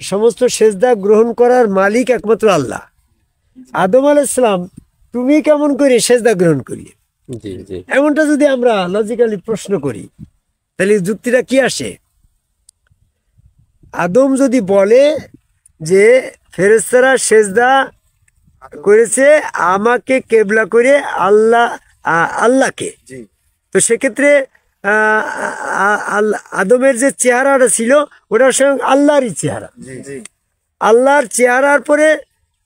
সমস্ত সেজদা গ্রহণ করার মালিক একমাত্র আল্লাহ। আদম আলাইহিস সালাম তুমি কেমন করে সেজদা গ্রহণ করি? এমনটা যদি আমরা লজিক্যালি প্রশ্ন করি তাহলে যুক্তিটা কি আসে? আদম যদি বলে যে ফেরেশতারা সেজদা করেছে আমাকে কেবলা করে আল্লাহকে, তো সেক্ষেত্রে আদমের যে চেহারাটা ছিল ওটা স্বয়ং আল্লাহরই চেহারা। আল্লাহর চেহারার পরে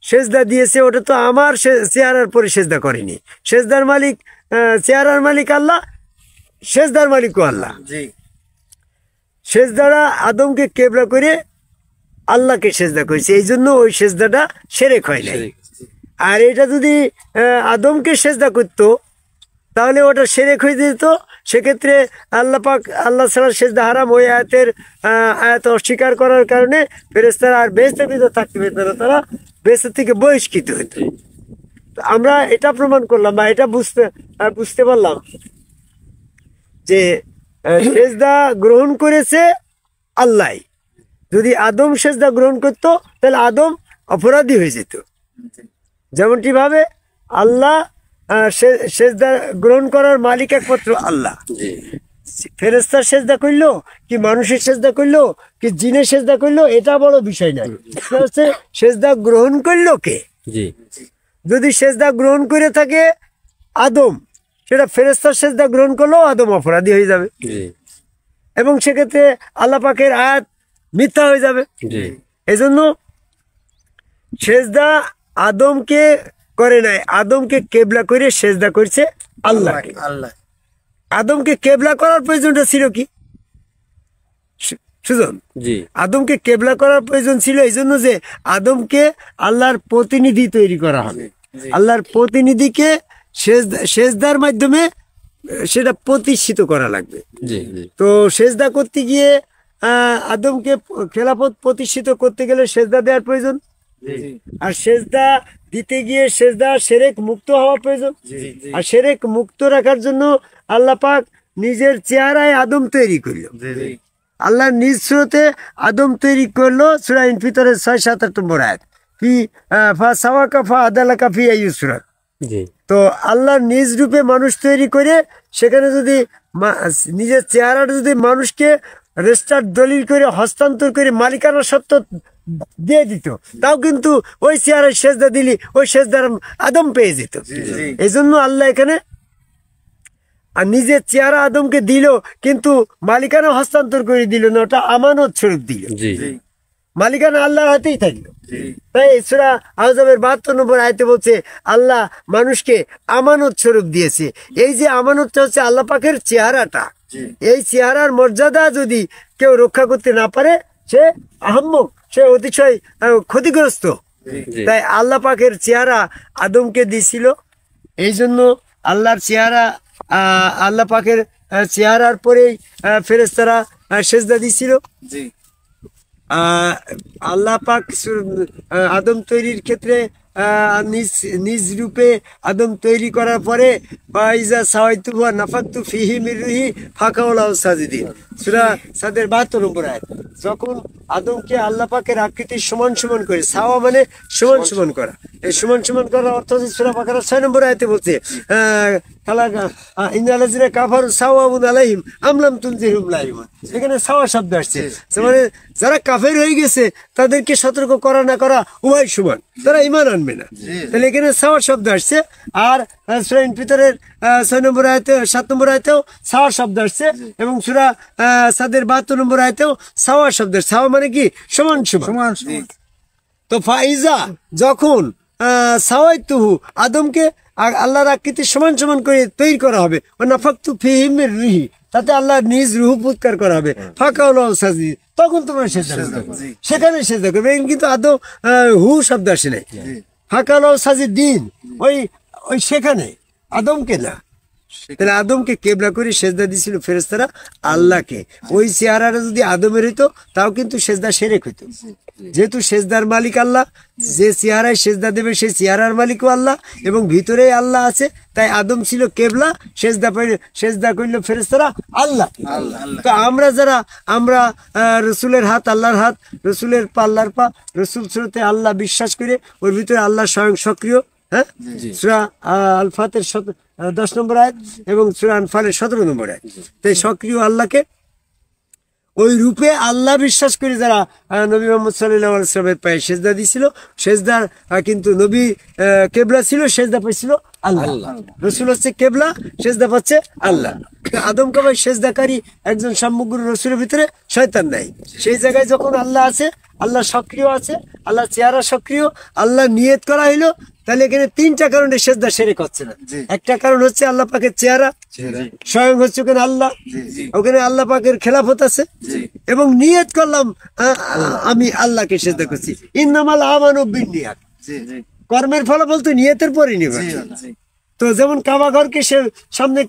সেজদা দিয়েছে, ওটা তো আমার চেহারার পরে সেজদা করেনি। সেজদার মালিক চেহারার মালিক আল্লাহ, সেজদার মালিকও আল্লাহ। সেজদারা আদমকে কেবলা করে আল্লাহকে সেজদা করেছে, এই জন্য ওই সেজদাটা শিরক হয় নাই। আর এটা যদি আদমকে সেজদা করতো তাহলে ওটা শিরক হয়ে যেত। সেক্ষেত্রে আল্লাহ পাক আল্লাহ ছাড়া সেজদা হারাম। ওই আয়াত অস্বীকার করার কারণে ফেরেশতারা আর বেহেশতের ভিতরে থাকতে পেত না, তারা বেহেশত থেকে বহিষ্কৃত হতো। আমরা এটা প্রমাণ করলাম বা এটা বুঝতে পারলাম যে সেজদা গ্রহণ করেছে আল্লাহ। যদি আদম সেজদা গ্রহণ করতো তাহলে আদম অপরাধী হয়ে যেত। যেমনটি ভাবে আল্লাহ সেজদা গ্রহণ করার মালিক একমাত্র আল্লাহ। ফেরেশতার সেজদা করলো কি মানুষের সেজদা করলো কি জিনের সেজদা করলো এটা বড় বিষয় নয়, সেজদা গ্রহণ করলো কে। যদি সেজদা গ্রহণ করে থাকে আদম, সেটা ফেরেশতার সেজদা গ্রহণ করলেও আদম অপরাধী হয়ে যাবে এবং সেক্ষেত্রে আল্লাহ পাকের আয়াত মিথ্যা হয়ে যাবে। এজন্য সেজদা আদমকে করে নাই, আদমকে কেবলা করে সেজদা করছে আল্লাহ। আদমকে কেবলা করার প্রয়োজনটা ছিল কি সুজন? আদমকে কেবলা করার প্রয়োজন ছিল এই জন্য যে আদমকে আল্লাহর প্রতিনিধি তৈরি করা হবে। আল্লাহর প্রতিনিধিকে সেজদার মাধ্যমে সেটা প্রতিষ্ঠিত করা লাগবে। তো সেজদা করতে গিয়ে আদমকে খেলাফত প্রতিষ্ঠিত করতে গেলে সেজদা দেওয়ার প্রয়োজন, আর সেজদা দিতে গিয়ে সেজদা শিরক মুক্ত হওয়া প্রয়োজন। আর শিরক মুক্ত রাখার জন্য আল্লাহ পাক নিজের চেহারায় আদম তৈরি করলো। আল্লাহ নিজ সুরতে আদম তৈরি করলো। সূরা ইনফিতরের 6-7 নম্বর আয়াত, ফি ফা সাওয়াকা ফা আদালাকা ফি আইয়ুসরা। তো আল্লাহ নিজ রূপে মানুষ তৈরি করে সেখানে যদি নিজের চেহারাটা যদি মানুষকে রেজিস্টার দলিল করে হস্তান্তর করে মালিকানা সত্ত্ব দিয়ে দিত, তাও কিন্তু ওই চেহারায় সেজদা দিলি ওই সেজদার আদম পেয়ে যেত। এই জন্য আল্লাহ এখানে আর নিজের চেহারা আদমকে দিল কিন্তু মালিকানা হস্তান্তর করে দিল না, ওটা আমানত স্বরূপ দিল। মালিকানা আল্লাহর হাতেই থাকলো। তাই সূরা আহজাবের 72 নম্বর আয়াতে বলছে আল্লাহ মানুষকে আমানত স্বরূপ দিয়েছে। এই যে আমানতটা হচ্ছে আল্লাহ পাকের চেহারাটা, এই চেহারার মর্যাদা যদি কেউ রক্ষা করতে না পারে সে আহাম্মক, সে অতিশয় ক্ষতিগ্রস্ত। তাই আল্লাহ পাকের চেহারা আদমকে দিয়েছিল। এই জন্য আল্লাহর চেহারা আল্লাহ পাকের চেহারার পরেই ফেরেশতারা সেজদা দিছিল। আল্লাহ পাক আদম তৈরির ক্ষেত্রে নিজ রূপে আদম তৈরি করার পরে সূরা সাদের 72 নম্বর আয়াত, যখন আদমকে আল্লাহ পাকের আকৃতির সমান সমান করে, সাওয়া মানে সমান সমান করা, এই সমান সমান করার অর্থ হচ্ছে সূরা বাকারা 6 নম্বর আয়াতে বলছে এখানে সাওয়া শব্দ আসছে, মানে যারা কাফের হয়ে গেছে তাদেরকে সতর্ক করা না করা উভয় সমান, তারা ঈমান আনবে না। তাহলে এখানে সাওয়া শব্দ আসছে। আর সূরা ইনফিতরের 6 নম্বর আয়াতে 7 নম্বর আয়াতেও সাওয়া শব্দ আসছে এবং সূরা সাদের 72 নম্বর আয়াতেও সাওয়া শব্দ। সাওয়া মানে কি সমান সমান। তো ফাইজা যখন সাওয়াইতুহু আদমকে আল্লাহর আকৃতি সমান সমান করে তৈরি করা হবে, নাফাকতু ফীহি মির রূহি, তাতে আল্লাহ নিজ রূহ পুৎকার করা হবে, ফাকাউলাহু সাজিদ, তখন তোমরা সেজদা করবে, সেখানে সেজদা করবে। কিন্তু আদম হু শব্দ আসে নাই, ফাকাউলাহু সাজিদিন, ওই সেখানে আদমকে না, তাহলে আদমকে কেবলা করে সেজদা দিছিল ফেরেশতারা আল্লাহকে। ওই চেহারাটা যদি আদমের হইতো তাও কিন্তু সেজদা শিরক হইতো। যেহেতু সেজদার মালিক আল্লাহ, যে চেহারায় সেজদা দেবে সেই চেহারার মালিকও আল্লাহ এবং ভিতরেই আল্লাহ আছে, তাই আদম ছিল কেবলা, সেজদা করলো ফেরেশতারা আল্লাহ। তো আমরা রসুলের হাত আল্লাহর হাত, রসুলের পা আল্লাহর পা, রসুল সুরতে আল্লাহ বিশ্বাস করে ওর ভিতরে আল্লাহ স্বয়ং সক্রিয়। হ্যাঁ, সূরা আল ফাতের 10 নম্বর আয়াত এবং সূরা আনফালের 17 নম্বর আয়াত। তাই সক্রিয় আল্লাহকে ওই রূপে আল্লাহ বিশ্বাস করে যারা নবী মুহাম্মদ সাল্লাল্লাহু আলাইহি ওয়াসাল্লামের পায়ে সেজদা দিছিল, সেজদার কিন্তু নবী কেবলা ছিল, সেজদা পাইছিল আল্লাহ। রসুল হচ্ছে কেবলা, সেজদা পাচ্ছে আল্লাহ। আদম কাবায় সেজদাকারী একজন সামগ্রী রসুলের ভিতরে শয়তান নাই। সেই জায়গায় যখন আল্লাহ আছে, আল্লাহ সক্রিয় আছে, আল্লাহ চেহারা সক্রিয়, আল্লাহ নিয়ত করা হইলো, তাহলে এখানে 3টা কারণে সেজদা শিরক হচ্ছে না। একটা কারণ হচ্ছে আল্লাহ পাকের চেহারা, স্বয়ং হচ্ছে ওখানে আল্লাহ, ওখানে আল্লাহ পাকের খেলাফত আছে, এবং নিয়ত করলাম আমি আল্লাহকে সেজদা করছি। ইন্নামাল আমানু বিন্নিয়াত, কর্মের ফলাফল তো নিয়তের পরে নিবে। তো যেমন কাবা ঘরকে সামনে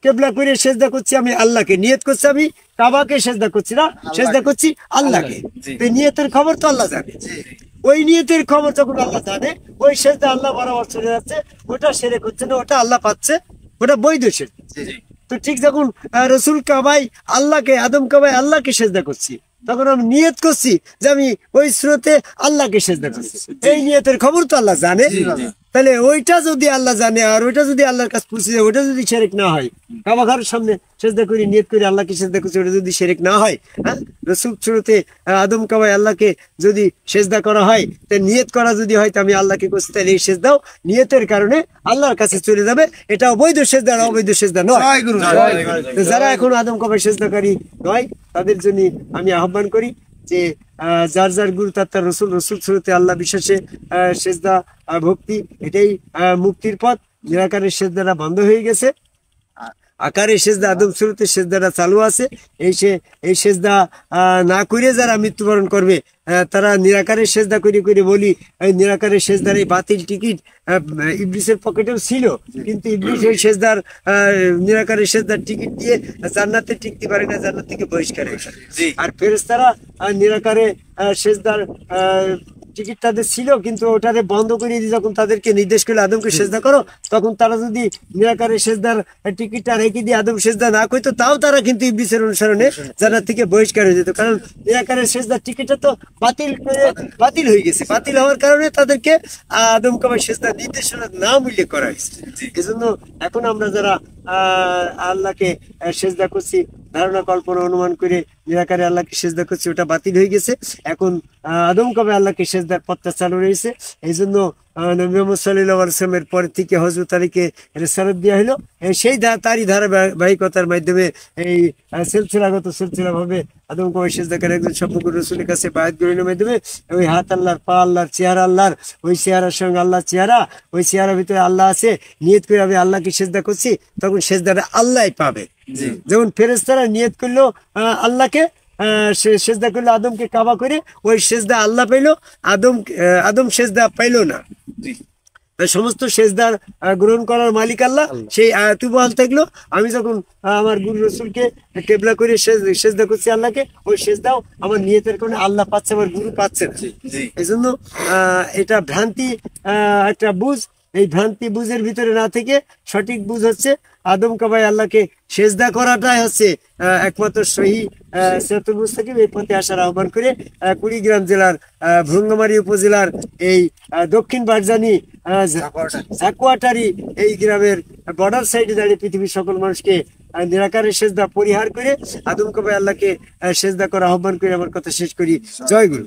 কেবলা করে সেজদা করছি আমি আল্লাহকে, নিয়ত করছি আমি কাবাকে সেজদা করছি না, সেজদা করছি আল্লাহকে। তো নিয়তের খবর তো আল্লাহ জানে। ওই নিয়তের খবর যখন আল্লাহ জানে, ওই সেজদা আল্লাহ বরাবর চলে যাচ্ছে, ওটা শিরক হচ্ছে না, ওটা আল্লাহ পাচ্ছে, ওটা বৈধ সেজদা। তো ঠিক যখন রসুল কাবাই আল্লাহকে, আদম কাবাই আল্লাহকে সেজদা করছি, তখন আমি নিয়ত করছি যে আমি ওই স্রোতে আল্লাহকে সেজদা করছি। এই নিয়তের খবর তো আল্লাহ জানে। তাহলে ওইটা যদি আল্লাহ জানে আর ওইটা যদি আল্লাহর কাছে পৌঁছে যায়, ওইটা যদি শিরক না হয়, কাবা ঘরের সামনে সেজদা করি নিয়ত করে আল্লাহকে সেজদা করছি, ওটা যদি শিরক না হয়, হ্যাঁ, রসুল স্রোতে আদম কাবাই আল্লাহকে যদি সেজদা করা হয়, তা নিয়ত করা যদি হয়, তো আমি আল্লাহকে করছি, তাহলে এই সেজদাও নিয়তের কারণে আল্লাহর কাছে চলে যাবে। এটা অবৈধ সেজদা, অবৈধ সেজদা নয়। যারা এখন আদম কাবাই সেজদাকারী নয়, তাদের জন্য আমি আহ্বান করি যে যার যার গুরু তার রসুল, রসুল সুরতে আল্লাহ বিশ্বাসে সেজদা ভক্তি, এটাই মুক্তির পথ। নিরাকারের সেজদাটা বন্ধ হয়ে গেছে, আকারে সেজদা আদম সুরতে সেজদাটা চালু আছে। এই সেজদা না করে যারা মৃত্যুবরণ করবে, তারা নিরাকারের সেজদা করে করে বলি, এই নিরাকারের সেজদার এই বাতিল টিকিট ইবলিসের পকেটেও ছিল, কিন্তু ইবলিস ওই সেজদার নিরাকারের সেজদার টিকিট দিয়ে জান্নাতে টিকতে পারে না, জান্নাত থেকে বহিষ্কার হয়ে যায়। আর ফেরেশতারা নিরাকারে সেজদার টিকিট তাদের ছিল, কিন্তু ওটারে বন্ধ করে দিয়ে যখন তাদেরকে নির্দেশ করলে আদমকে সেজদা করো, তখন তারা যদি নিরাকারের সেজদার টিকিটটা রেখে দিয়ে আদম সেজদা না করতো, তাও তারা কিন্তু ইবলিসের অনুসরণে জান্নাত থেকে বহিষ্কার হয়ে যেত। কারণ নিরাকারের সেজদার টিকিটটা তো বাতিল হয়ে গেছে। বাতিল হওয়ার কারণে তাদেরকে আদম কাবাই সেজদার নির্দেশনা নাম উল্লেখ করা হয়েছে। এজন্য এখন আমরা যারা আল্লাহকে সেজদা করছি, ধারণা কল্পনা অনুমান করে নিরাকারে আল্লাহকে সেজদা করছি, ওটা বাতিল হয়ে গেছে। এখন আদম কাবাই আল্লাহকে সেজদার পথটা চালু রয়েছে। এই জন্য নবী মুহাম্মদ সাল্লাল্লাহু আলাইহি ওয়াসাল্লামের পর থেকে হযরত আলীকে রিসালাত দেওয়া হলো। সেই তারই ধারাবাহিকতার মাধ্যমে এই সিলসিলাভাবে আদম কাবাই সেজদাকারী একজন সমগ্র রসুলের কাছে বায়াত গ্রহণের মাধ্যমে ওই হাত আল্লাহর, পা আল্লাহর, চেহারা আল্লাহর, ওই চেহারার সঙ্গে আল্লাহর চেহারা, ওই চেহারার ভিতরে আল্লাহ আছে, নিয়ত করে আমি আল্লাহকে সেজদা করছি, তখন সেজদাটা আল্লাহ পাবে। যেমন ফেরেশতারা নিয়ত করলো আল্লাহকে, সেজদা করলো আদমকে কাবা করে, ওই সেজদা আল্লাহ পাইলো, আদম সেজদা পাইলো না। সমস্ত সেজদার গ্রহণ করার মালিক আল্লাহ, সেই আয়াতই বহাল থাকলো। আমি যখন আমার গুরু রসুলকে কেবলা করে সেজদা করছি আল্লাহকে, ওই সেজদাও আমার নিয়তের কারণে আল্লাহ পাচ্ছে, আমার গুরু পাচ্ছে না। এই জন্য এটা ভ্রান্তি একটা বুঝ। এই ভ্রান্তি বুঝের ভিতরে না থেকে সঠিক বুঝ হচ্ছে আদম কাবাই আল্লাহকে সেজদা করাটাই হচ্ছে একমাত্র সহি সিরাতুল মুস্তাকিম। এই পথে আসার আহ্বান করে কুড়িগ্রাম জেলার ভ্রঙ্গমারী উপজেলার এই দক্ষিণ বারজানি ঝাকুয়াটারি এই গ্রামের বর্ডার সাইডে দাঁড়িয়ে পৃথিবীর সকল মানুষকে নিরাকারের সেজদা পরিহার করে আদম কাবাই আল্লাহকে সেজদা করা আহ্বান করে আমার কথা শেষ করি। জয় গুরু।